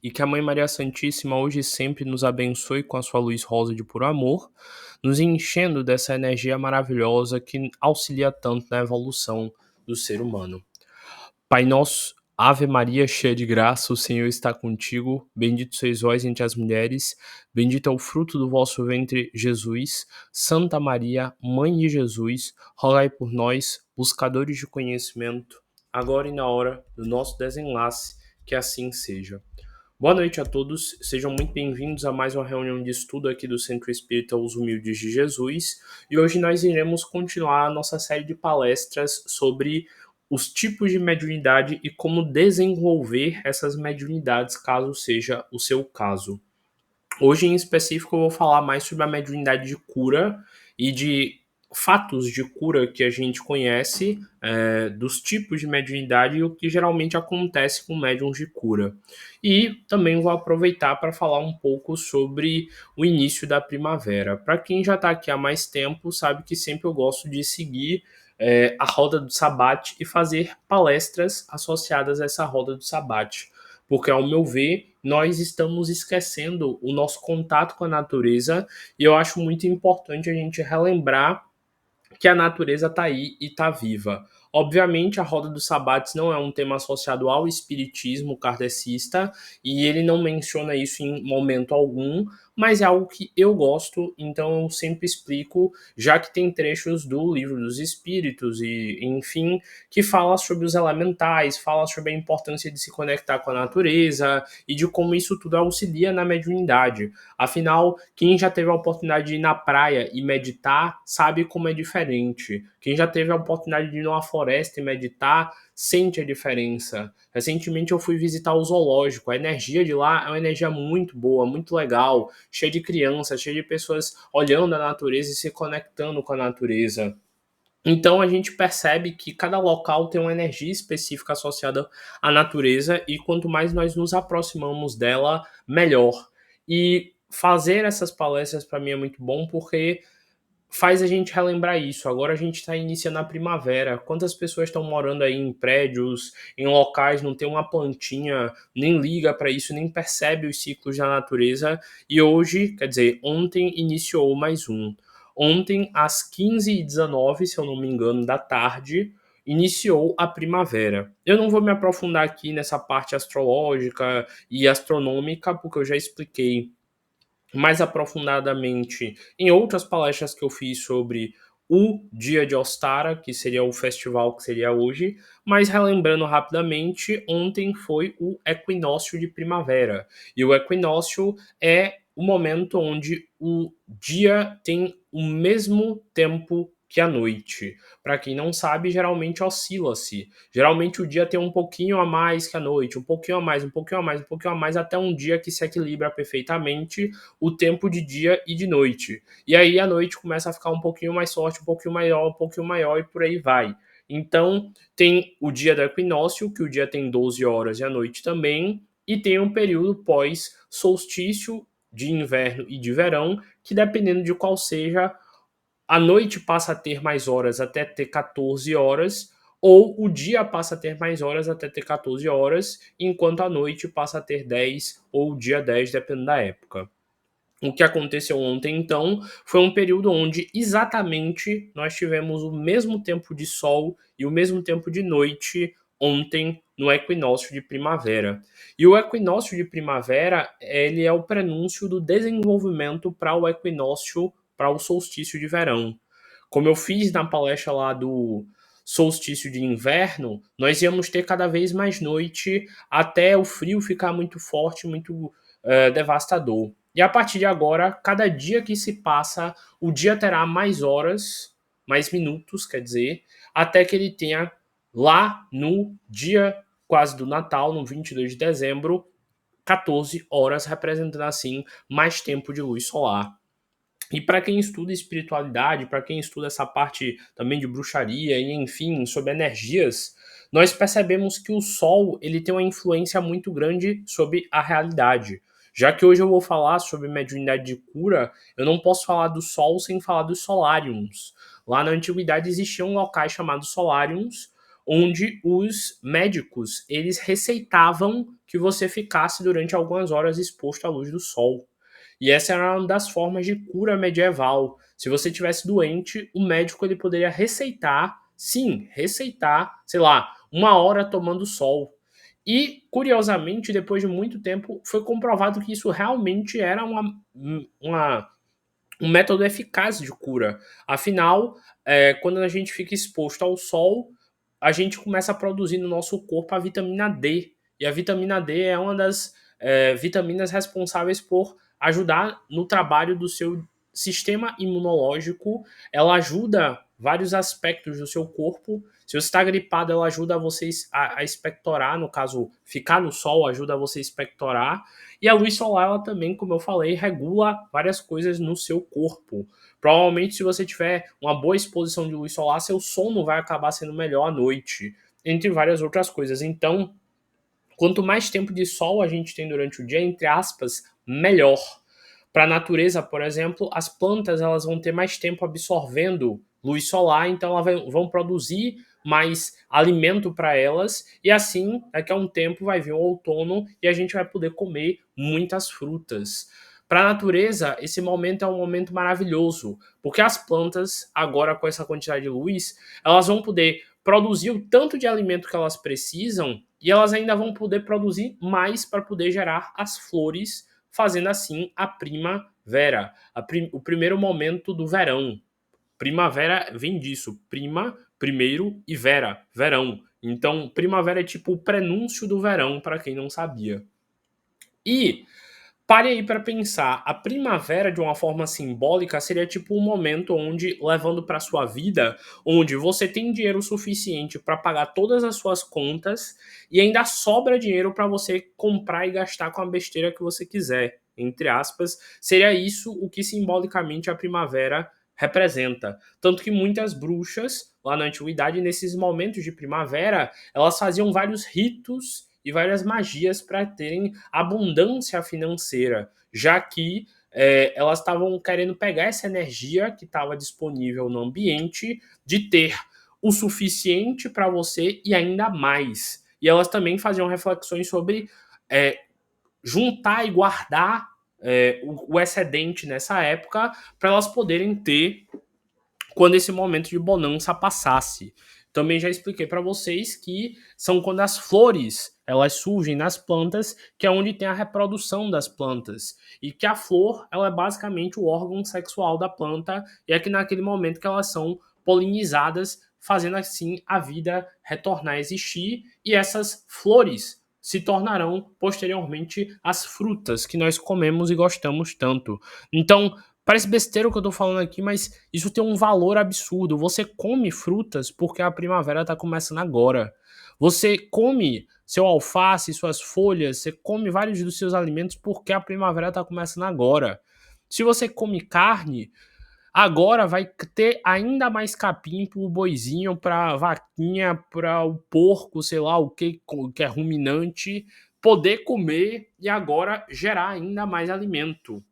e que a Mãe Maria Santíssima hoje e sempre nos abençoe com a sua luz rosa de puro amor, nos enchendo dessa energia maravilhosa que auxilia tanto na evolução do ser humano. Pai nosso, Ave Maria, cheia de graça, o Senhor está contigo. Bendito sois vós entre as mulheres, bendito é o fruto do vosso ventre, Jesus. Santa Maria, Mãe de Jesus, rogai por nós, buscadores de conhecimento, agora e na hora do nosso desenlace, que assim seja. Boa noite a todos, sejam muito bem-vindos a mais uma reunião de estudo aqui do Centro Espírita Os Humildes de Jesus, e hoje nós iremos continuar a nossa série de palestras sobre os tipos de mediunidade e como desenvolver essas mediunidades, caso seja o seu caso. Hoje, em específico, eu vou falar mais sobre a mediunidade de cura e de fatos de cura que a gente conhece, dos tipos de mediunidade e o que geralmente acontece com médiums de cura. E também vou aproveitar para falar um pouco sobre o início da primavera. Para quem já está aqui há mais tempo, sabe que sempre eu gosto de seguir a roda do sabate e fazer palestras associadas a essa roda do sabate, porque, ao meu ver, nós estamos esquecendo o nosso contato com a natureza e eu acho muito importante a gente relembrar que a natureza está aí e está viva. Obviamente, a roda dos sabates não é um tema associado ao espiritismo kardecista e ele não menciona isso em momento algum, mas é algo que eu gosto, então eu sempre explico, já que tem trechos do Livro dos Espíritos e, enfim, que fala sobre os elementais, fala sobre a importância de se conectar com a natureza e de como isso tudo auxilia na mediunidade. Afinal, quem já teve a oportunidade de ir na praia e meditar sabe como é diferente. Quem já teve a oportunidade de ir numa floresta e meditar sente a diferença. Recentemente eu fui visitar o zoológico. A energia de lá é uma energia muito boa, muito legal, cheia de crianças, cheia de pessoas olhando a natureza e se conectando com a natureza. Então a gente percebe que cada local tem uma energia específica associada à natureza e quanto mais nós nos aproximamos dela, melhor. E fazer essas palestras para mim é muito bom porque faz a gente relembrar isso. Agora a gente está iniciando a primavera. Quantas pessoas estão morando aí em prédios, em locais, não tem uma plantinha, nem liga para isso, nem percebe os ciclos da natureza. E hoje, quer dizer, ontem iniciou mais um. Ontem, às 15h19, se eu não me engano, da tarde, iniciou a primavera. Eu não vou me aprofundar aqui nessa parte astrológica e astronômica, porque eu já expliquei mais aprofundadamente em outras palestras que eu fiz sobre o Dia de Ostara, que seria o festival que seria hoje, mas relembrando rapidamente, ontem foi o equinócio de primavera. E o equinócio é o momento onde o dia tem o mesmo tempo que a noite. Para quem não sabe, geralmente oscila-se. Geralmente o dia tem um pouquinho a mais que a noite, um pouquinho a mais, um pouquinho a mais, um pouquinho a mais, até um dia que se equilibra perfeitamente o tempo de dia e de noite. E aí a noite começa a ficar um pouquinho mais forte, um pouquinho maior e por aí vai. Então, tem o dia do equinócio, que o dia tem 12 horas e a noite também, e tem um período pós-solstício de inverno e de verão, que dependendo de qual seja, a noite passa a ter mais horas até ter 14 horas, ou o dia passa a ter mais horas até ter 14 horas, enquanto a noite passa a ter 10 ou o dia 10, dependendo da época. O que aconteceu ontem, então, foi um período onde exatamente nós tivemos o mesmo tempo de sol e o mesmo tempo de noite ontem no equinócio de primavera. E o equinócio de primavera, ele é o prenúncio do desenvolvimento para o equinócio, para o solstício de verão. Como eu fiz na palestra lá do solstício de inverno, nós íamos ter cada vez mais noite até o frio ficar muito forte, muito devastador. E a partir de agora, cada dia que se passa, o dia terá mais horas, mais minutos, quer dizer, até que ele tenha lá no dia quase do Natal, no 22 de dezembro, 14 horas, representando assim mais tempo de luz solar. E para quem estuda espiritualidade, para quem estuda essa parte também de bruxaria e enfim, sobre energias, nós percebemos que o Sol ele tem uma influência muito grande sobre a realidade. Já que hoje eu vou falar sobre mediunidade de cura, eu não posso falar do Sol sem falar dos soláriums. Lá na antiguidade existiam locais chamados soláriums, onde os médicos eles receitavam que você ficasse durante algumas horas exposto à luz do sol. E essa era uma das formas de cura medieval. Se você tivesse doente, o médico ele poderia receitar, sim, receitar, sei lá, 1 hora tomando sol. E, curiosamente, depois de muito tempo, foi comprovado que isso realmente era uma um método eficaz de cura. Afinal, quando a gente fica exposto ao sol, a gente começa a produzir no nosso corpo a vitamina D. E a vitamina D é uma das vitaminas responsáveis por ajudar no trabalho do seu sistema imunológico. Ela ajuda vários aspectos do seu corpo. Se você está gripado, ela ajuda você a expectorar, no caso, ficar no sol ajuda você a expectorar. E a luz solar, ela também, como eu falei, regula várias coisas no seu corpo. Provavelmente, se você tiver uma boa exposição de luz solar, seu sono vai acabar sendo melhor à noite, entre várias outras coisas. Então, quanto mais tempo de sol a gente tem durante o dia, entre aspas, melhor. Para a natureza, por exemplo, as plantas elas vão ter mais tempo absorvendo luz solar, então elas vão produzir mais alimento para elas, e assim, daqui a um tempo vai vir o outono e a gente vai poder comer muitas frutas. Para a natureza, esse momento é um momento maravilhoso, porque as plantas, agora com essa quantidade de luz, elas vão poder produzir o tanto de alimento que elas precisam e elas ainda vão poder produzir mais para poder gerar as flores, fazendo assim a primavera, o primeiro momento do verão. Primavera vem disso, prima, primeiro e vera, verão. Então, primavera é tipo o prenúncio do verão, para quem não sabia. E pare aí para pensar, a primavera de uma forma simbólica seria tipo um momento onde, levando para sua vida, onde você tem dinheiro suficiente para pagar todas as suas contas e ainda sobra dinheiro para você comprar e gastar com a besteira que você quiser, entre aspas, seria isso o que simbolicamente a primavera representa. Tanto que muitas bruxas, lá na antiguidade, nesses momentos de primavera, elas faziam vários ritos e várias magias para terem abundância financeira, já que elas estavam querendo pegar essa energia que estava disponível no ambiente, de ter o suficiente para você e ainda mais. E elas também faziam reflexões sobre juntar e guardar o excedente nessa época para elas poderem ter quando esse momento de bonança passasse. Também já expliquei para vocês que são quando as flores elas surgem nas plantas, que é onde tem a reprodução das plantas. E que a flor ela é basicamente o órgão sexual da planta, e é que naquele momento que elas são polinizadas, fazendo assim a vida retornar a existir, e essas flores se tornarão posteriormente as frutas que nós comemos e gostamos tanto. Então, parece besteira o que eu tô falando aqui, mas isso tem um valor absurdo. Você come frutas porque a primavera tá começando agora. Você come seu alface, suas folhas, você come vários dos seus alimentos porque a primavera tá começando agora. Se você come carne, agora vai ter ainda mais capim pro boizinho, pra vaquinha, para o porco, sei lá o que é ruminante, poder comer e agora gerar ainda mais alimento.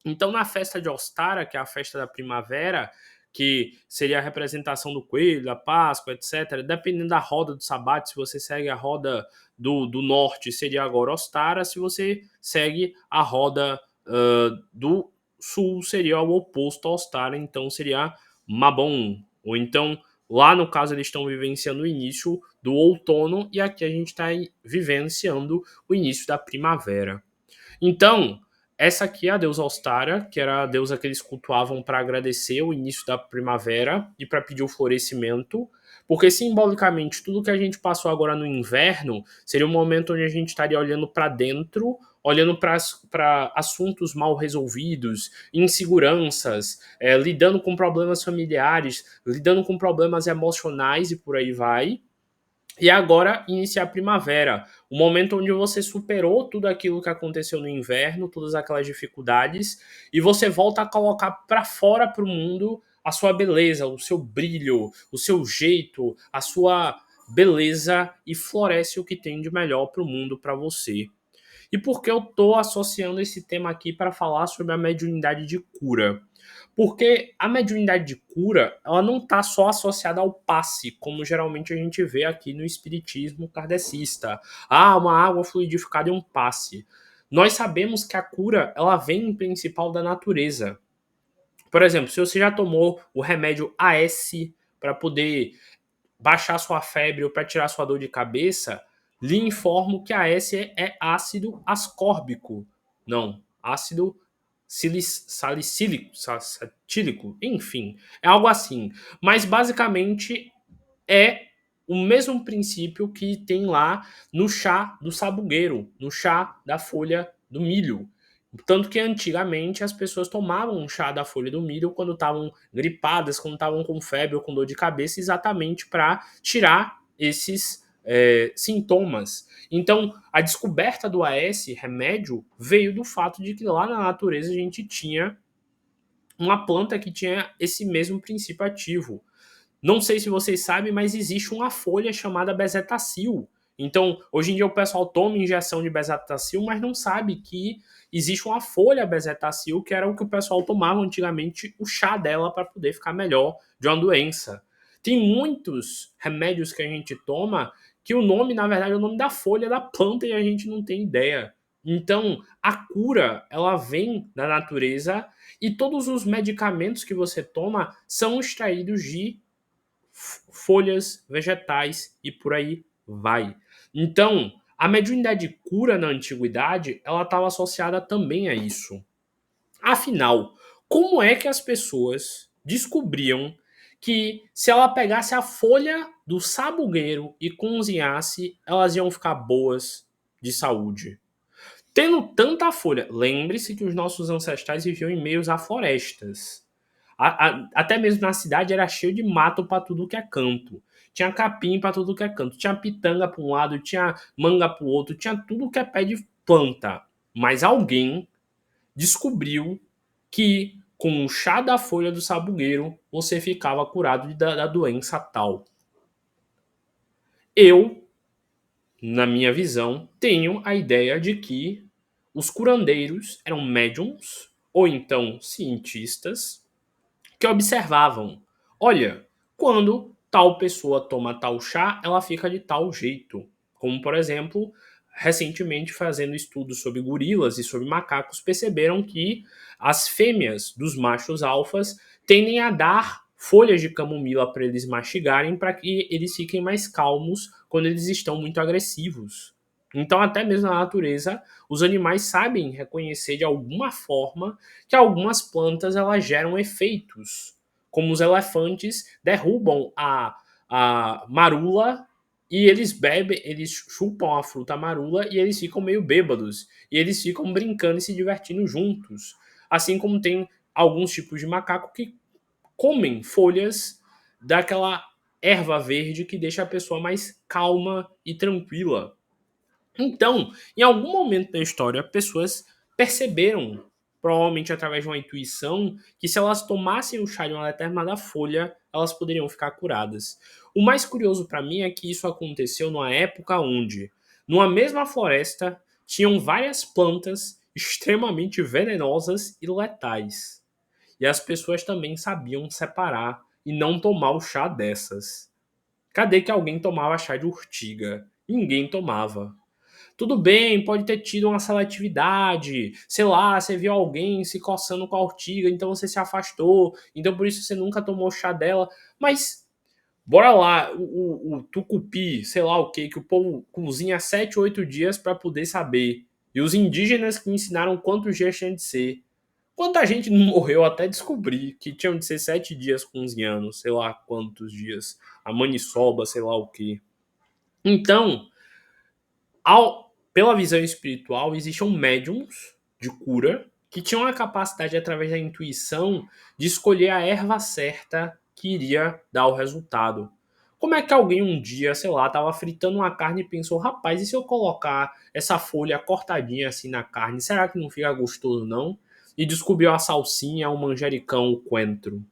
Então, na festa de Ostara, que é a festa da primavera, que seria a representação do coelho, da Páscoa, etc., dependendo da roda do Sabbat, se você segue a roda do norte, seria agora Ostara, se você segue a roda do sul, seria o oposto a Ostara, então seria Mabon. Ou então, lá no caso, eles estão vivenciando o início do outono, e aqui a gente está vivenciando o início da primavera. Então, essa aqui é a deusa Ostara, que era a deusa que eles cultuavam para agradecer o início da primavera e para pedir o florescimento, porque simbolicamente tudo que a gente passou agora no inverno seria um momento onde a gente estaria olhando para dentro, olhando para assuntos mal resolvidos, inseguranças, lidando com problemas familiares, lidando com problemas emocionais e por aí vai. E agora inicia a primavera, o momento onde você superou tudo aquilo que aconteceu no inverno, todas aquelas dificuldades, e você volta a colocar para fora para o mundo a sua beleza, o seu brilho, o seu jeito, a sua beleza e floresce o que tem de melhor para o mundo para você. E por que eu estou associando esse tema aqui para falar sobre a mediunidade de cura? Porque a mediunidade de cura, ela não está só associada ao passe, como geralmente a gente vê aqui no espiritismo kardecista. Ah, uma água fluidificada e um passe. Nós sabemos que a cura, ela vem em principal da natureza. Por exemplo, se você já tomou o remédio AS para poder baixar sua febre ou para tirar sua dor de cabeça, lhe informo que AS é ácido ascórbico. Não, ácido salicílico, enfim, é algo assim. Mas basicamente é o mesmo princípio que tem lá no chá do sabugueiro, no chá da folha do milho. Tanto que antigamente as pessoas tomavam um chá da folha do milho quando estavam gripadas, quando estavam com febre ou com dor de cabeça, exatamente para tirar esses sintomas. Então, a descoberta do AS, remédio, veio do fato de que lá na natureza a gente tinha uma planta que tinha esse mesmo princípio ativo. Não sei se vocês sabem, mas existe uma folha chamada bezetacil. Então, hoje em dia o pessoal toma injeção de bezetacil, mas não sabe que existe uma folha bezetacil, que era o que o pessoal tomava antigamente, o chá dela para poder ficar melhor de uma doença. Tem muitos remédios que a gente toma que o nome, na verdade, é o nome da folha da planta e a gente não tem ideia. Então, a cura, ela vem da natureza e todos os medicamentos que você toma são extraídos de folhas, vegetais e por aí vai. Então, a mediunidade de cura na antiguidade, ela estava associada também a isso. Afinal, como é que as pessoas descobriam que se ela pegasse a folha do sabugueiro e cozinhasse, elas iam ficar boas de saúde? Tendo tanta folha, lembre-se que os nossos ancestrais viviam em meios a florestas. Até mesmo na cidade era cheio de mato para tudo que é canto. Tinha capim para tudo que é canto. Tinha pitanga para um lado, tinha manga para o outro, tinha tudo que é pé de planta. Mas alguém descobriu que com o chá da folha do sabugueiro você ficava curado da doença tal. Eu, na minha visão, tenho a ideia de que os curandeiros eram médiums ou então cientistas que observavam: olha, quando tal pessoa toma tal chá, ela fica de tal jeito. Como, por exemplo, recentemente fazendo estudos sobre gorilas e sobre macacos, perceberam que as fêmeas dos machos alfas tendem a dar folhas de camomila para eles mastigarem para que eles fiquem mais calmos quando eles estão muito agressivos. Então, até mesmo na natureza, os animais sabem reconhecer de alguma forma que algumas plantas elas geram efeitos, como os elefantes derrubam a marula e eles bebem, eles chupam a fruta marula e eles ficam meio bêbados. E eles ficam brincando e se divertindo juntos. Assim como tem alguns tipos de macaco que comem folhas daquela erva verde que deixa a pessoa mais calma e tranquila. Então, em algum momento da história, pessoas perceberam, provavelmente através de uma intuição, que se elas tomassem o chá de uma determinada folha, elas poderiam ficar curadas. O mais curioso para mim é que isso aconteceu numa época onde, numa mesma floresta, tinham várias plantas extremamente venenosas e letais. E as pessoas também sabiam separar e não tomar o chá dessas. Cadê que alguém tomava chá de urtiga? Ninguém tomava. Tudo bem, pode ter tido uma seletividade, sei lá, você viu alguém se coçando com a ortiga, então você se afastou, então por isso você nunca tomou chá dela. Mas bora lá, o tucupi, sei lá o que o povo cozinha 7, 8 dias para poder saber. E os indígenas que ensinaram quantos dias tinha de ser. Quanta gente não morreu até descobrir que tinham de ser 7 dias cozinhando, sei lá quantos dias. A maniçoba, sei lá o que. Então, pela visão espiritual, existiam médiums de cura que tinham a capacidade, através da intuição, de escolher a erva certa que iria dar o resultado. Como é que alguém um dia, sei lá, estava fritando uma carne e pensou, rapaz, e se eu colocar essa folha cortadinha assim na carne, será que não fica gostoso não? E descobriu a salsinha, o manjericão, o coentro.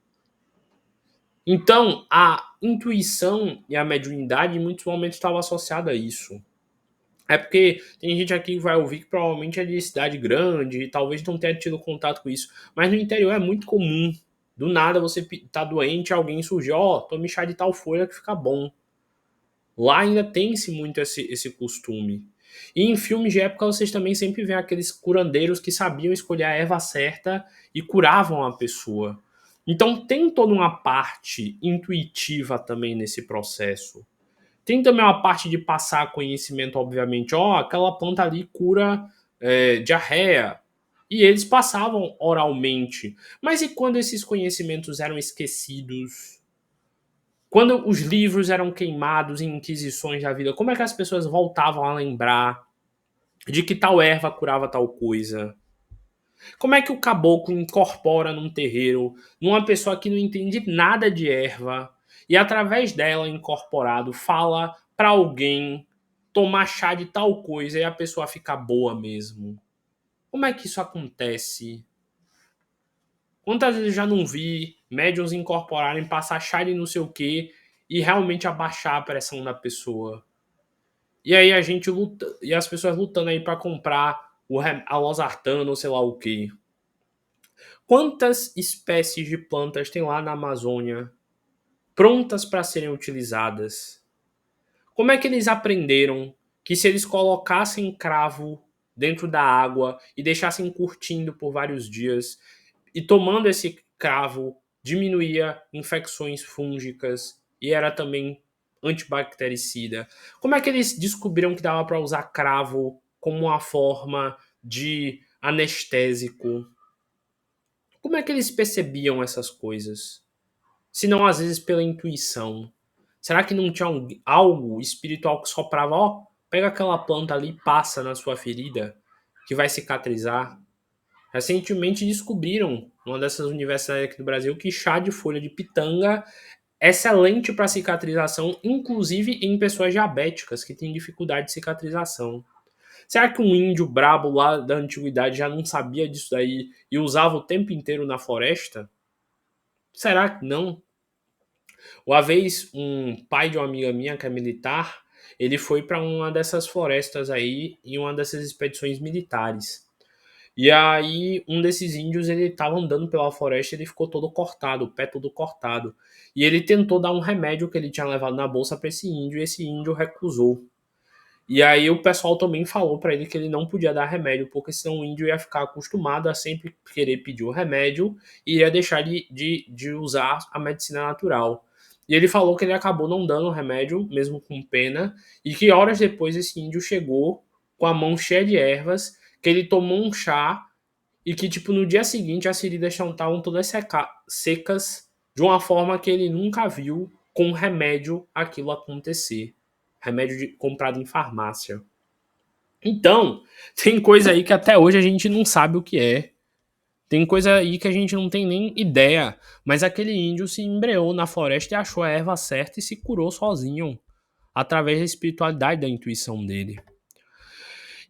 Então, a intuição e a mediunidade em muitos momentos estavam associadas a isso. É porque tem gente aqui que vai ouvir que provavelmente é de cidade grande e talvez não tenha tido contato com isso. Mas no interior é muito comum. Do nada você tá doente, alguém surgiu, ó, tome chá de tal folha que fica bom. Lá ainda tem-se muito esse costume. E em filmes de época vocês também sempre veem aqueles curandeiros que sabiam escolher a erva certa e curavam a pessoa. Então tem toda uma parte intuitiva também nesse processo. Tem também uma parte de passar conhecimento, obviamente. Ó, aquela planta ali cura diarreia. E eles passavam oralmente. Mas e quando esses conhecimentos eram esquecidos? Quando os livros eram queimados em inquisições da vida, como é que as pessoas voltavam a lembrar de que tal erva curava tal coisa? Como é que o caboclo incorpora num terreiro numa pessoa que não entende nada de erva e através dela incorporado fala para alguém tomar chá de tal coisa e a pessoa fica boa mesmo? Como é que isso acontece? Quantas vezes eu já não vi médiums incorporarem, passar chá de não sei o que e realmente abaixar a pressão da pessoa? E aí a gente luta, e as pessoas lutando aí para comprar a losartana ou sei lá o que. Quantas espécies de plantas tem lá na Amazônia prontas para serem utilizadas? Como é que eles aprenderam que se eles colocassem cravo dentro da água e deixassem curtindo por vários dias e tomando esse cravo diminuía infecções fúngicas e era também antibactericida? Como é que eles descobriram que dava para usar cravo como uma forma de anestésico? Como é que eles percebiam essas coisas? Se não às vezes pela intuição. Será que não tinha algo espiritual que soprava, ó, pega aquela planta ali e passa na sua ferida, que vai cicatrizar? Recentemente descobriram, numa dessas universidades aqui do Brasil, que chá de folha de pitanga é excelente para cicatrização, inclusive em pessoas diabéticas que têm dificuldade de cicatrização. Será que um índio brabo lá da antiguidade já não sabia disso daí e usava o tempo inteiro na floresta? Será que não? Uma vez, um pai de uma amiga minha, que é militar, ele foi para uma dessas florestas aí, em uma dessas expedições militares. E aí, um desses índios, ele estava andando pela floresta, ele ficou todo cortado, o pé todo cortado. E ele tentou dar um remédio que ele tinha levado na bolsa para esse índio, e esse índio recusou. E aí o pessoal também falou para ele que ele não podia dar remédio, porque senão o índio ia ficar acostumado a sempre querer pedir o remédio e ia deixar de usar a medicina natural. E ele falou que ele acabou não dando o remédio, mesmo com pena, e que horas depois esse índio chegou com a mão cheia de ervas, que ele tomou um chá e que, tipo, no dia seguinte as feridas estavam todas secas de uma forma que ele nunca viu com remédio aquilo acontecer. Remédio comprado em farmácia. Então, tem coisa aí que até hoje a gente não sabe o que é. Tem coisa aí que a gente não tem nem ideia. Mas aquele índio se embreou na floresta e achou a erva certa e se curou sozinho. Através da espiritualidade da intuição dele.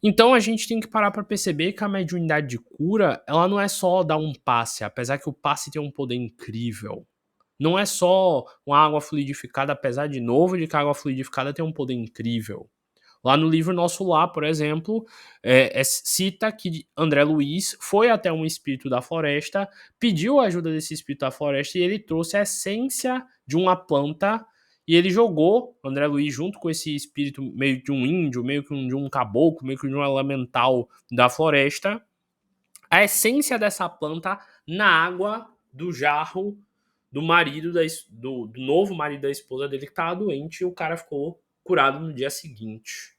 Então a gente tem que parar para perceber que a mediunidade de cura, ela não é só dar um passe, apesar que o passe tem um poder incrível. Não é só uma água fluidificada, apesar de novo de que a água fluidificada tem um poder incrível. Lá no livro Nosso Lar, por exemplo, cita que André Luiz foi até um espírito da floresta, pediu a ajuda desse espírito da floresta e ele trouxe a essência de uma planta e ele jogou André Luiz junto com esse espírito meio de um índio, meio que de um caboclo, meio que de um elemental da floresta, a essência dessa planta na água do jarro do marido do novo marido da esposa dele que estava doente e o cara ficou curado no dia seguinte.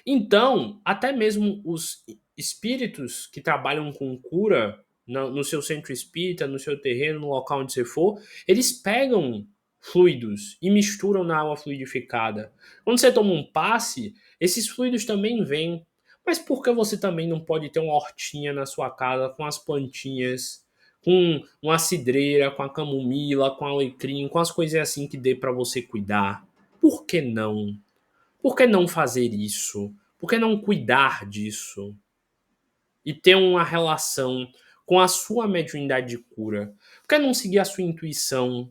Então, até mesmo os espíritos que trabalham com cura no seu centro espírita, no seu terreno, no local onde você for, eles pegam fluidos e misturam na água fluidificada. Quando você toma um passe, esses fluidos também vêm. Mas por que você também não pode ter uma hortinha na sua casa com as plantinhas, com uma cidreira, com a camomila, com alecrim, com as coisas assim que dê para você cuidar? Por que não? Por que não fazer isso? Por que não cuidar disso? E ter uma relação com a sua mediunidade de cura? Por que não seguir a sua intuição?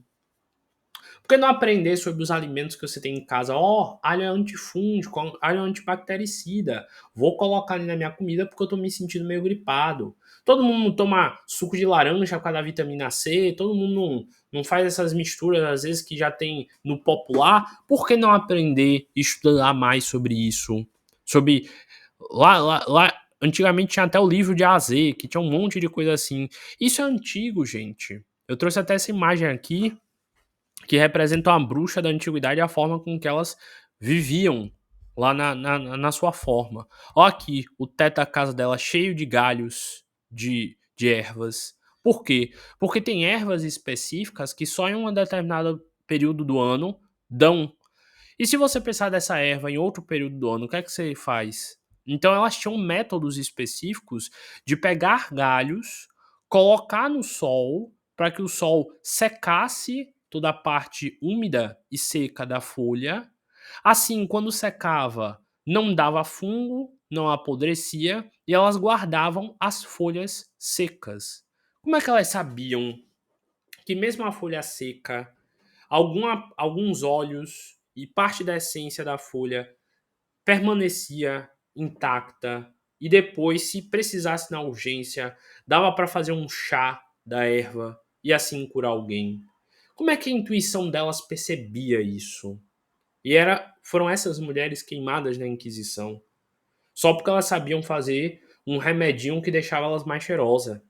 Por que não aprender sobre os alimentos que você tem em casa? Alho é antifúngico, alho é antibactericida. Vou colocar ali na minha comida porque eu tô me sentindo meio gripado. Todo mundo não toma suco de laranja por causa da vitamina C, todo mundo não faz essas misturas, às vezes, que já tem no popular. Por que não aprender e estudar mais sobre isso? Sobre. Lá, antigamente tinha até o livro de AZ, que tinha um monte de coisa assim. Isso é antigo, gente. Eu trouxe até essa imagem aqui que representam a bruxa da antiguidade e a forma com que elas viviam lá na sua forma. Ó aqui, o teto da casa dela cheio de galhos de ervas. Por quê? Porque tem ervas específicas que só em um determinado período do ano dão. E se você pensar dessa erva em outro período do ano, o que é que você faz? Então elas tinham métodos específicos de pegar galhos, colocar no sol, para que o sol secasse toda a parte úmida e seca da folha. Assim, quando secava, não dava fungo, não apodrecia, e elas guardavam as folhas secas. Como é que elas sabiam que mesmo a folha seca, alguns óleos e parte da essência da folha permanecia intacta e depois, se precisasse na urgência, dava para fazer um chá da erva e assim curar alguém? Como é que a intuição delas percebia isso? Foram essas mulheres queimadas na Inquisição, só porque elas sabiam fazer um remedinho que deixava elas mais cheirosas.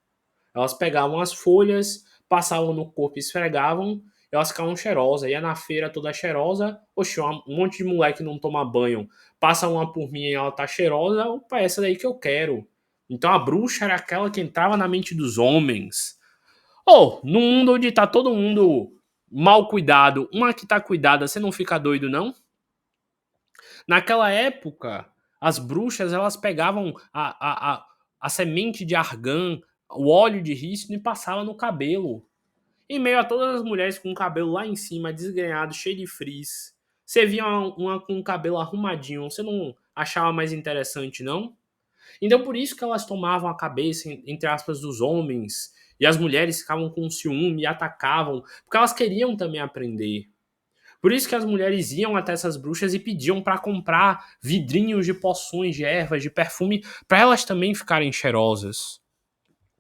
Elas pegavam as folhas, passavam no corpo e esfregavam, elas ficavam cheirosas. Ia na feira toda cheirosa, oxe, um monte de moleque não toma banho, passa uma por mim e ela tá cheirosa, opa, é essa daí que eu quero. Então a bruxa era aquela que entrava na mente dos homens. Num mundo onde tá todo mundo mal cuidado, uma que tá cuidada, você não fica doido, não? Naquela época, as bruxas elas pegavam a semente de argan, o óleo de rícino e passavam no cabelo. Em meio a todas as mulheres com o cabelo lá em cima, desgrenhado, cheio de frizz, você via uma com o cabelo arrumadinho, você não achava mais interessante, não? Então por isso que elas tomavam a cabeça, entre aspas, dos homens, e as mulheres ficavam com ciúme e atacavam, porque elas queriam também aprender. Por isso que as mulheres iam até essas bruxas e pediam para comprar vidrinhos de poções, de ervas, de perfume, para elas também ficarem cheirosas.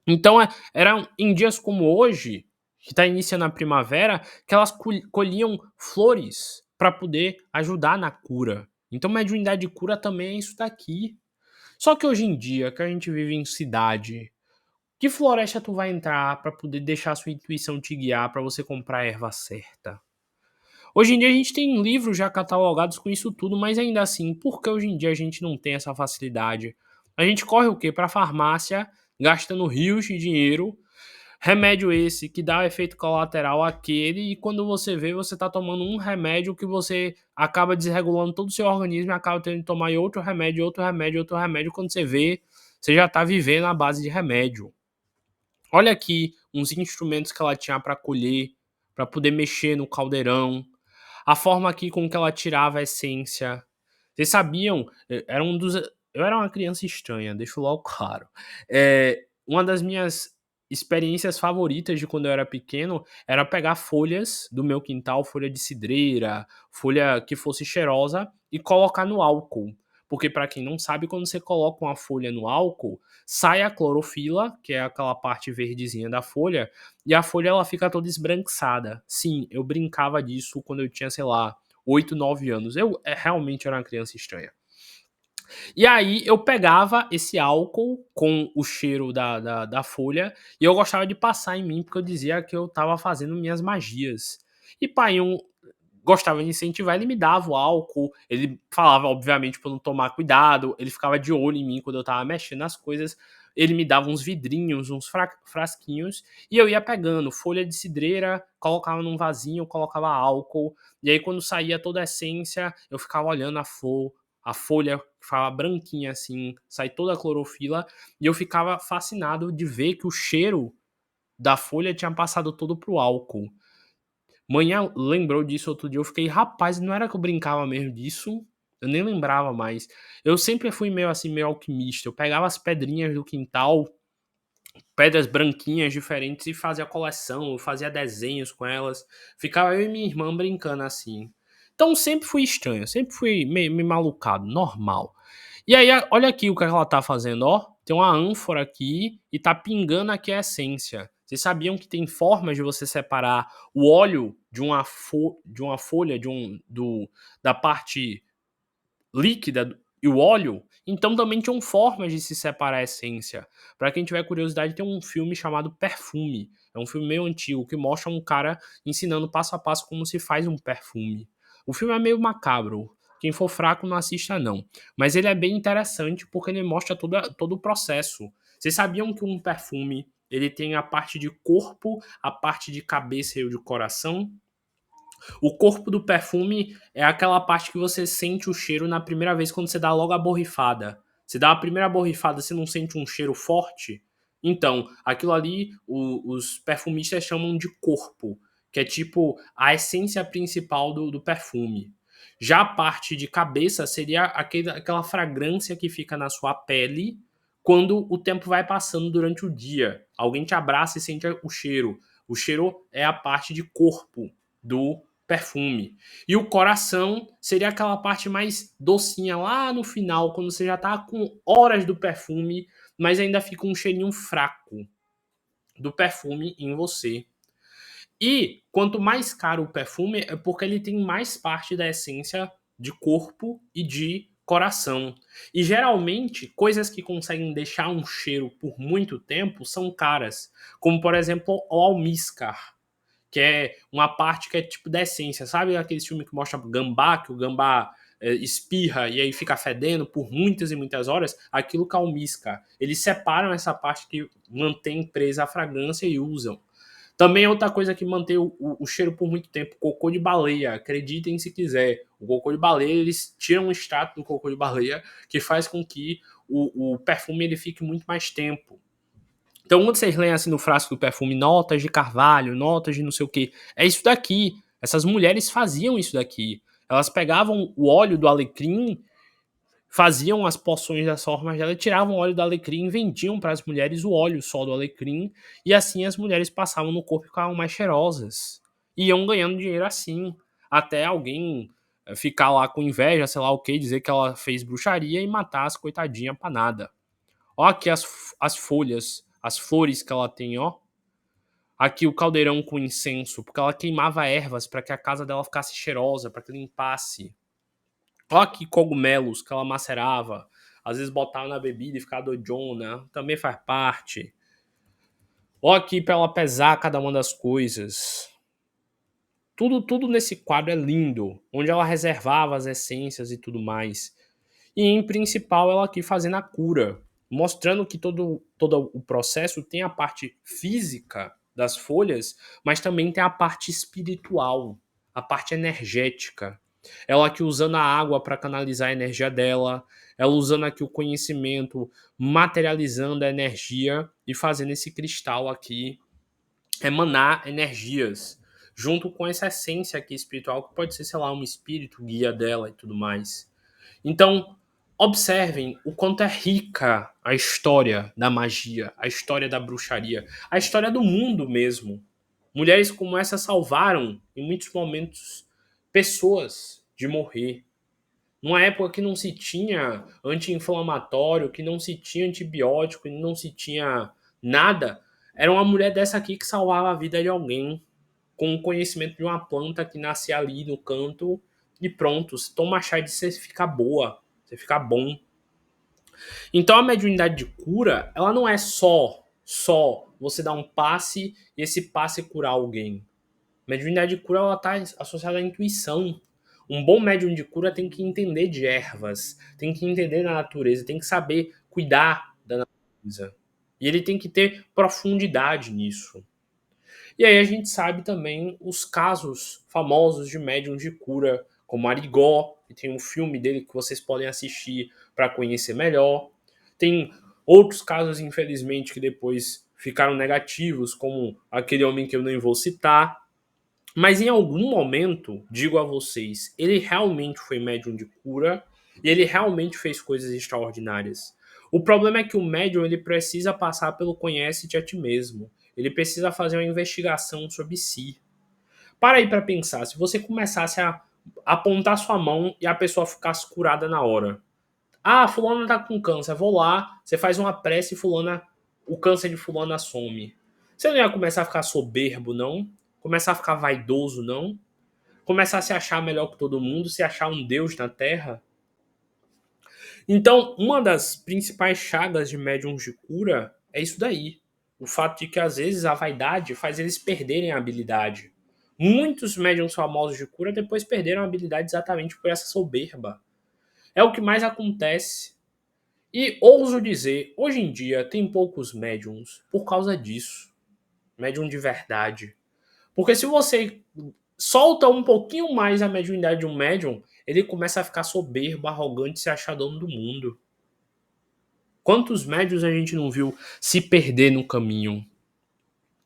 Então, eram em dias como hoje, que está iniciando a primavera, que elas colhiam flores para poder ajudar na cura. Então, mediunidade de cura também é isso daqui. Só que hoje em dia, que a gente vive em cidade, que floresta tu vai entrar para poder deixar a sua intuição te guiar para você comprar a erva certa? Hoje em dia a gente tem livros já catalogados com isso tudo, mas ainda assim, por que hoje em dia a gente não tem essa facilidade? A gente corre o quê? Para a farmácia, gastando rios de dinheiro, remédio esse que dá efeito colateral àquele, e quando você vê, você está tomando um remédio que você acaba desregulando todo o seu organismo e acaba tendo que tomar outro remédio, outro remédio, outro remédio. Quando você vê, você já está vivendo à base de remédio. Olha aqui uns instrumentos que ela tinha para colher, para poder mexer no caldeirão, a forma aqui com que ela tirava a essência. Vocês sabiam? Eu era uma criança estranha, deixo logo claro. Uma das minhas experiências favoritas de quando eu era pequeno era pegar folhas do meu quintal, folha de cidreira, folha que fosse cheirosa, e colocar no álcool. Porque, para quem não sabe, quando você coloca uma folha no álcool, sai a clorofila, que é aquela parte verdezinha da folha, e a folha ela fica toda esbranquiçada. Sim, eu brincava disso quando eu tinha, sei lá, 8, 9 anos. Eu realmente era uma criança estranha. E aí eu pegava esse álcool com o cheiro da folha e eu gostava de passar em mim porque eu dizia que eu estava fazendo minhas magias. E pai, gostava de incentivar, ele me dava o álcool, ele falava, obviamente, para não tomar cuidado, ele ficava de olho em mim quando eu tava mexendo nas coisas, ele me dava uns vidrinhos, uns frasquinhos, e eu ia pegando folha de cidreira, colocava num vasinho, colocava álcool, e aí quando saía toda a essência, eu ficava olhando a folha ficava branquinha assim, sai toda a clorofila, e eu ficava fascinado de ver que o cheiro da folha tinha passado todo pro álcool. Manhã lembrou disso outro dia, eu fiquei, rapaz, não era que eu brincava mesmo disso? Eu nem lembrava mais. Eu sempre fui meio assim, meio alquimista. Eu pegava as pedrinhas do quintal, pedras branquinhas diferentes e fazia coleção, eu fazia desenhos com elas. Ficava eu e minha irmã brincando assim. Então sempre fui estranho, sempre fui meio malucado, normal. E aí, olha aqui o que ela tá fazendo, ó. Tem uma ânfora aqui e tá pingando aqui a essência. Vocês sabiam que tem formas de você separar o óleo de uma folha, da parte líquida e o óleo? Então também tinham formas de se separar a essência. Para quem tiver curiosidade, tem um filme chamado Perfume. É um filme meio antigo que mostra um cara ensinando passo a passo como se faz um perfume. O filme é meio macabro. Quem for fraco não assista não. Mas ele é bem interessante porque ele mostra todo o processo. Vocês sabiam que um perfume ele tem a parte de corpo, a parte de cabeça e o de coração? O corpo do perfume é aquela parte que você sente o cheiro na primeira vez quando você dá logo a borrifada. Você dá a primeira borrifada, você não sente um cheiro forte? Então, aquilo ali os perfumistas chamam de corpo, que é tipo a essência principal do perfume. Já a parte de cabeça seria aquela fragrância que fica na sua pele quando o tempo vai passando durante o dia. Alguém te abraça e sente o cheiro. O cheiro é a parte de corpo do perfume. E o coração seria aquela parte mais docinha lá no final, quando você já tá com horas do perfume, mas ainda fica um cheirinho fraco do perfume em você. E quanto mais caro o perfume, é porque ele tem mais parte da essência de corpo e de coração. E geralmente, coisas que conseguem deixar um cheiro por muito tempo são caras, como por exemplo o almíscar, que é uma parte que é tipo da essência. Sabe aquele filme que mostra gambá, que o gambá espirra e aí fica fedendo por muitas e muitas horas? Aquilo que é almíscar. Eles separam essa parte que mantém presa a fragrância e usam. Também é outra coisa que mantém o cheiro por muito tempo, cocô de baleia. Acreditem se quiser. O cocô de baleia, eles tiram um extrato do cocô de baleia que faz com que o perfume ele fique muito mais tempo. Então, quando vocês leem assim no frasco do perfume, notas de carvalho, notas de não sei o que, é isso daqui. Essas mulheres faziam isso daqui. Elas pegavam o óleo do alecrim, faziam as poções das formas dela, tiravam o óleo do alecrim, vendiam para as mulheres o óleo só do alecrim, e assim as mulheres passavam no corpo e ficavam mais cheirosas. E iam ganhando dinheiro assim, até alguém ficar lá com inveja, sei lá o que, dizer que ela fez bruxaria e matar as coitadinhas pra nada. Ó aqui as folhas, as flores que ela tem, ó. Aqui o caldeirão com incenso, porque ela queimava ervas para que a casa dela ficasse cheirosa, para que limpasse. Ó aqui cogumelos que ela macerava, às vezes botava na bebida e ficava doidona, também faz parte. Ó aqui para ela pesar cada uma das coisas. Tudo nesse quadro é lindo, onde ela reservava as essências e tudo mais. E em principal ela aqui fazendo a cura, mostrando que todo o processo tem a parte física das folhas, mas também tem a parte espiritual, a parte energética. Ela aqui usando a água para canalizar a energia dela, ela usando aqui o conhecimento, materializando a energia e fazendo esse cristal aqui emanar energias, junto com essa essência aqui espiritual, que pode ser, sei lá, um espírito guia dela e tudo mais. Então, observem o quanto é rica a história da magia, a história da bruxaria, a história do mundo mesmo. Mulheres como essa salvaram, em muitos momentos, pessoas de morrer. Numa época que não se tinha anti-inflamatório, que não se tinha antibiótico, que não se tinha nada, era uma mulher dessa aqui que salvava a vida de alguém com o conhecimento de uma planta que nasce ali no canto e pronto, se toma chá de você fica boa, você fica bom. Então a mediunidade de cura, ela não é só você dar um passe e esse passe curar alguém. Mediunidade de cura ela está associada à intuição. Um bom médium de cura tem que entender de ervas, tem que entender da natureza, tem que saber cuidar da natureza. E ele tem que ter profundidade nisso. E aí a gente sabe também os casos famosos de médiums de cura, como Arigó, que tem um filme dele que vocês podem assistir para conhecer melhor. Tem outros casos, infelizmente, que depois ficaram negativos, como aquele homem que eu nem vou citar. Mas em algum momento, digo a vocês, ele realmente foi médium de cura e ele realmente fez coisas extraordinárias. O problema é que o médium ele precisa passar pelo conhece-te a ti mesmo. Ele precisa fazer uma investigação sobre si. Para aí para pensar, se você começasse a apontar sua mão e a pessoa ficasse curada na hora. Ah, fulana tá com câncer, vou lá, você faz uma prece e fulana, o câncer de fulana some. Você não ia começar a ficar soberbo, não? Começar a ficar vaidoso, não? Começar a se achar melhor que todo mundo, se achar um deus na Terra? Então, uma das principais chagas de médiums de cura é isso daí. O fato de que às vezes a vaidade faz eles perderem a habilidade. Muitos médiums famosos de cura depois perderam a habilidade exatamente por essa soberba. É o que mais acontece. E ouso dizer, hoje em dia tem poucos médiums por causa disso. Médium de verdade. Porque se você solta um pouquinho mais a mediunidade de um médium, ele começa a ficar soberbo, arrogante, se achar dono do mundo. Quantos médios a gente não viu se perder no caminho?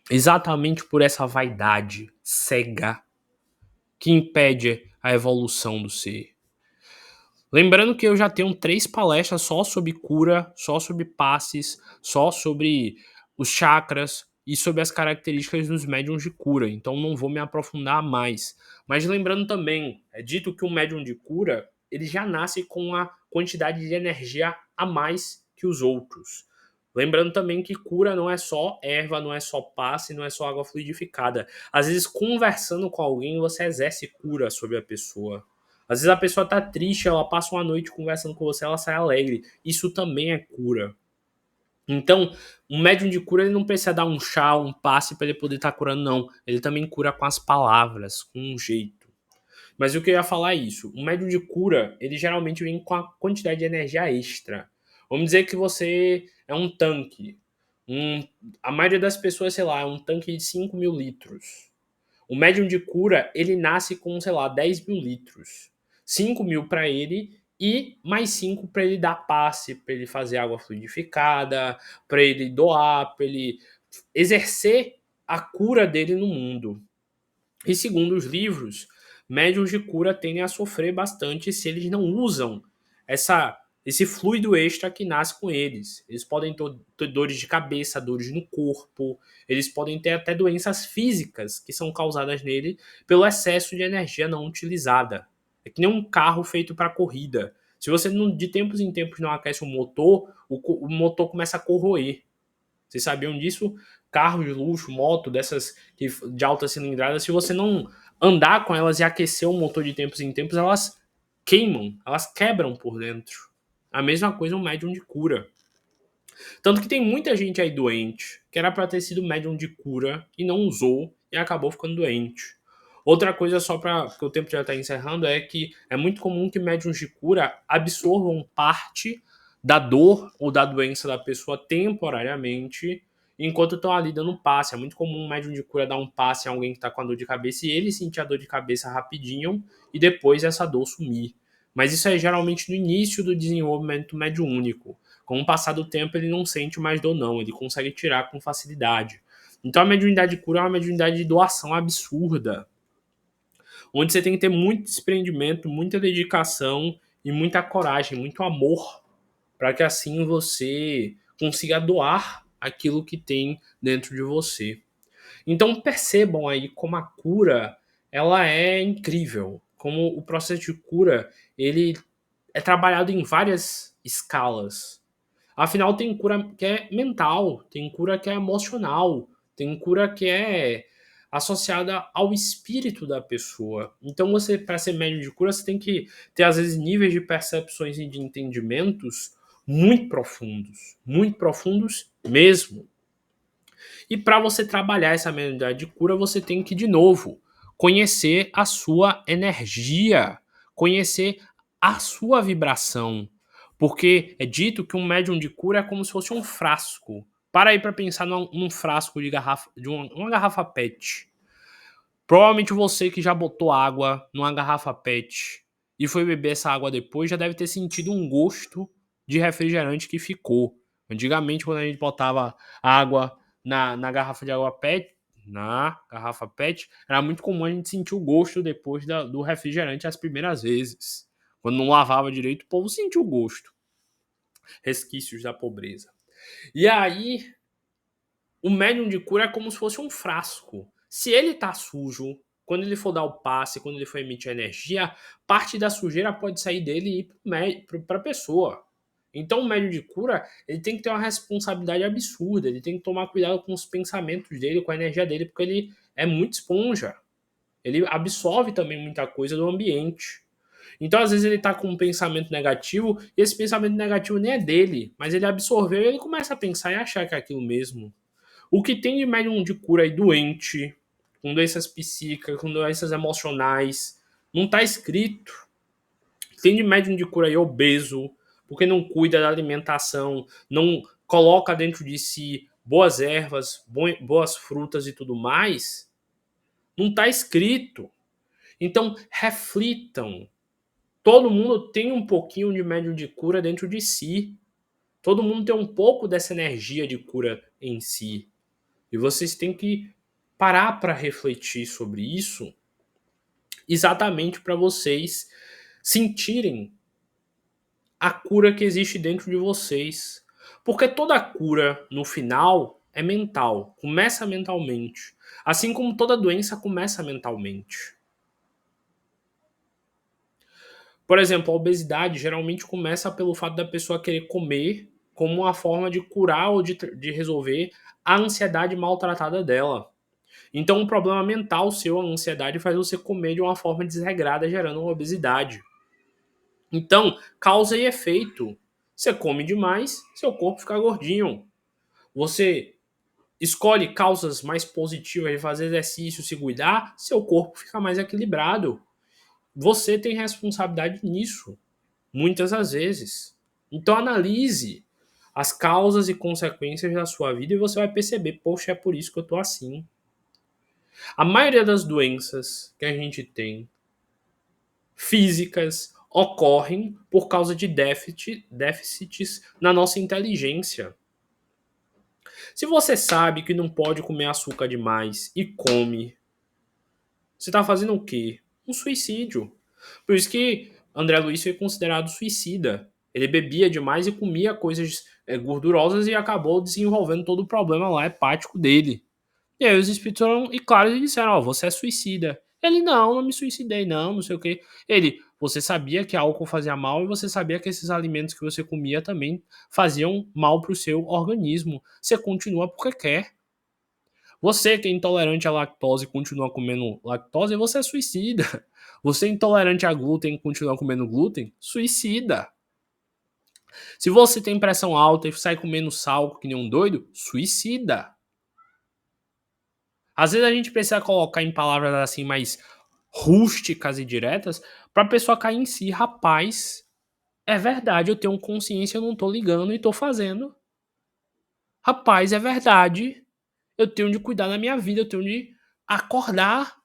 Exatamente por essa vaidade cega que impede a evolução do ser. Lembrando que eu já tenho 3 palestras só sobre cura, só sobre passes, só sobre os chakras e sobre as características dos médiums de cura, então não vou me aprofundar mais. Mas lembrando também, é dito que um médium de cura, ele já nasce com a quantidade de energia a mais que os outros. Lembrando também que cura não é só erva, não é só passe, não é só água fluidificada. Às vezes, conversando com alguém, você exerce cura sobre a pessoa. Às vezes a pessoa tá triste, ela passa uma noite conversando com você, ela sai alegre. Isso também é cura. Então, um médium de cura ele não precisa dar um chá, um passe para ele poder estar curando, não. Ele também cura com as palavras, com um jeito. Mas o que eu ia falar é isso. Um médium de cura, ele geralmente vem com a quantidade de energia extra. Vamos dizer que você é um tanque. A maioria das pessoas, sei lá, é um tanque de 5.000 litros. O médium de cura, ele nasce com, sei lá, 10 mil litros. 5.000 para ele e mais 5 para ele dar passe, para ele fazer água fluidificada, para ele doar, para ele exercer a cura dele no mundo. E segundo os livros, médiums de cura tendem a sofrer bastante se eles não usam esse fluido extra que nasce com eles. Eles podem ter dores de cabeça, dores no corpo, eles podem ter até doenças físicas que são causadas nele pelo excesso de energia não utilizada. É que nem um carro feito para corrida. Se você de tempos em tempos não aquece o motor, o motor começa a corroer. Vocês sabiam disso? Carros de luxo, moto dessas de alta cilindrada, se você não andar com elas e aquecer o motor de tempos em tempos, elas queimam, elas quebram por dentro. A mesma coisa um médium de cura. Tanto que tem muita gente aí doente, que era para ter sido médium de cura e não usou e acabou ficando doente. Outra coisa, só para que o tempo já está encerrando, é que é muito comum que médiums de cura absorvam parte da dor ou da doença da pessoa temporariamente, enquanto estão ali dando passe. É muito comum um médium de cura dar um passe a alguém que está com a dor de cabeça e ele sentir a dor de cabeça rapidinho e depois essa dor sumir. Mas isso é geralmente no início do desenvolvimento mediúnico. Com o passar do tempo, ele não sente mais dor, não. Ele consegue tirar com facilidade. Então, a mediunidade de cura é uma mediunidade de doação absurda, onde você tem que ter muito desprendimento, muita dedicação e muita coragem, muito amor, para que assim você consiga doar aquilo que tem dentro de você. Então, percebam aí como a cura ela é incrível, como o processo de cura ele é trabalhado em várias escalas. Afinal, tem cura que é mental, tem cura que é emocional, tem cura que é associada ao espírito da pessoa. Então, você, para ser médium de cura, você tem que ter, às vezes, níveis de percepções e de entendimentos muito profundos mesmo. E para você trabalhar essa mediunidade de cura, você tem que, de novo, conhecer a sua energia, conhecer a sua vibração. Porque é dito que um médium de cura é como se fosse um frasco. Para aí para pensar num frasco de garrafa, de uma garrafa PET. Provavelmente você que já botou água numa garrafa PET e foi beber essa água depois já deve ter sentido um gosto de refrigerante que ficou. Antigamente, quando a gente botava água na garrafa de água PET, na garrafa PET, era muito comum a gente sentir o gosto depois do refrigerante as primeiras vezes. Quando não lavava direito, o povo sentiu o gosto. resquícios da pobreza. E aí, o médium de cura é como se fosse um frasco. Se ele tá sujo, quando ele for dar o passe, quando ele for emitir energia, parte da sujeira pode sair dele e ir para a pessoa. Então, o médium de cura, ele tem que ter uma responsabilidade absurda, ele tem que tomar cuidado com os pensamentos dele, com a energia dele, porque ele é muito esponja. Ele absorve também muita coisa do ambiente. Então, às vezes, ele tá com um pensamento negativo, e esse pensamento negativo nem é dele, mas ele absorveu e ele começa a pensar e achar que é aquilo mesmo. O que tem de médium de cura aí doente, com doenças psíquicas, com doenças emocionais, não está escrito. Tem de médium de cura aí obeso, porque não cuida da alimentação, não coloca dentro de si boas ervas, boas frutas e tudo mais. Não está escrito. Então, reflitam. Todo mundo tem um pouquinho de médium de cura dentro de si. Todo mundo tem um pouco dessa energia de cura em si. E vocês têm que parar para refletir sobre isso, exatamente para vocês sentirem a cura que existe dentro de vocês. Porque toda cura, no final, é mental, começa mentalmente. Assim como toda doença começa mentalmente. Por exemplo, a obesidade geralmente começa pelo fato da pessoa querer comer como uma forma de curar ou de resolver a ansiedade maltratada dela. Então, um problema mental seu, a ansiedade, faz você comer de uma forma desregrada, gerando uma obesidade. Então, causa e efeito. Você come demais, seu corpo fica gordinho. Você escolhe causas mais positivas de fazer exercício, se cuidar, seu corpo fica mais equilibrado. Você tem responsabilidade nisso, muitas das vezes. Então, analise as causas e consequências da sua vida e você vai perceber, poxa, é por isso que eu tô assim. A maioria das doenças que a gente tem físicas ocorrem por causa de déficits na nossa inteligência. Se você sabe que não pode comer açúcar demais e come, você está fazendo o quê? Um suicídio. Por isso que André Luiz foi considerado suicida. Ele bebia demais e comia coisas gordurosas e acabou desenvolvendo todo o problema lá hepático dele. E aí os espíritos foram e claro, eles disseram, ó, você é suicida. Ele, não me suicidei, não sei o quê. Ele, você sabia que álcool fazia mal e você sabia que esses alimentos que você comia também faziam mal pro seu organismo. Você continua porque quer. Você que é intolerante à lactose e continua comendo lactose, você é suicida. Você é intolerante a glúten e continua comendo glúten, suicida. Se você tem pressão alta e sai comendo sal que nem um doido, suicida. Às vezes a gente precisa colocar em palavras assim mais rústicas e diretas para a pessoa cair em si. Rapaz, é verdade, eu tenho consciência, eu não tô ligando e tô fazendo. Rapaz, é verdade, eu tenho de cuidar da minha vida, eu tenho de acordar,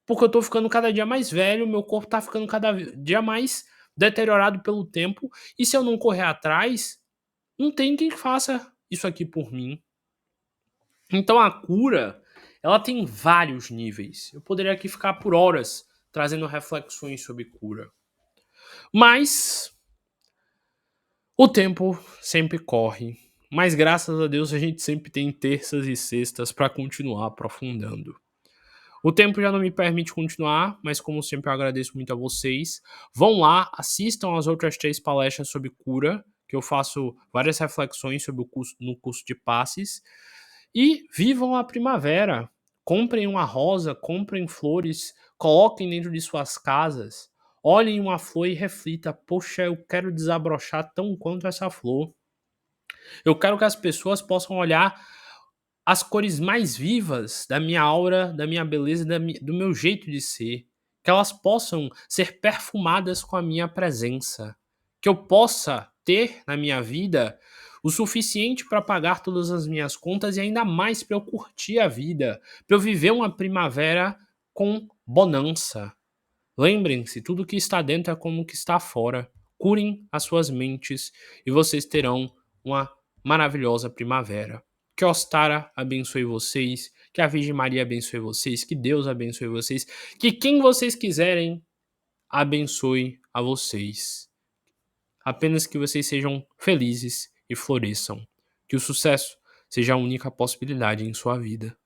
porque eu tô ficando cada dia mais velho, meu corpo tá ficando cada dia mais deteriorado pelo tempo, e se eu não correr atrás, não tem quem faça isso aqui por mim. Então a cura, ela tem vários níveis. Eu poderia aqui ficar por horas trazendo reflexões sobre cura. Mas o tempo sempre corre. Mas graças a Deus a gente sempre tem terças e sextas para continuar aprofundando. O tempo já não me permite continuar, mas como sempre eu agradeço muito a vocês. Vão lá, assistam as outras 3 palestras sobre cura, que eu faço várias reflexões sobre o curso, no curso de passes. E vivam a primavera. Comprem uma rosa, comprem flores, coloquem dentro de suas casas. Olhem uma flor e reflita, poxa, eu quero desabrochar tão quanto essa flor. Eu quero que as pessoas possam olhar as cores mais vivas da minha aura, da minha beleza, do meu jeito de ser. Que elas possam ser perfumadas com a minha presença. Que eu possa ter na minha vida o suficiente para pagar todas as minhas contas e ainda mais para eu curtir a vida, para eu viver uma primavera com bonança. Lembrem-se, tudo que está dentro é como o que está fora. Curem as suas mentes e vocês terão uma maravilhosa primavera. Que Ostara abençoe vocês, que a Virgem Maria abençoe vocês, que Deus abençoe vocês, que quem vocês quiserem abençoe a vocês. Apenas que vocês sejam felizes e floresçam. Que o sucesso seja a única possibilidade em sua vida.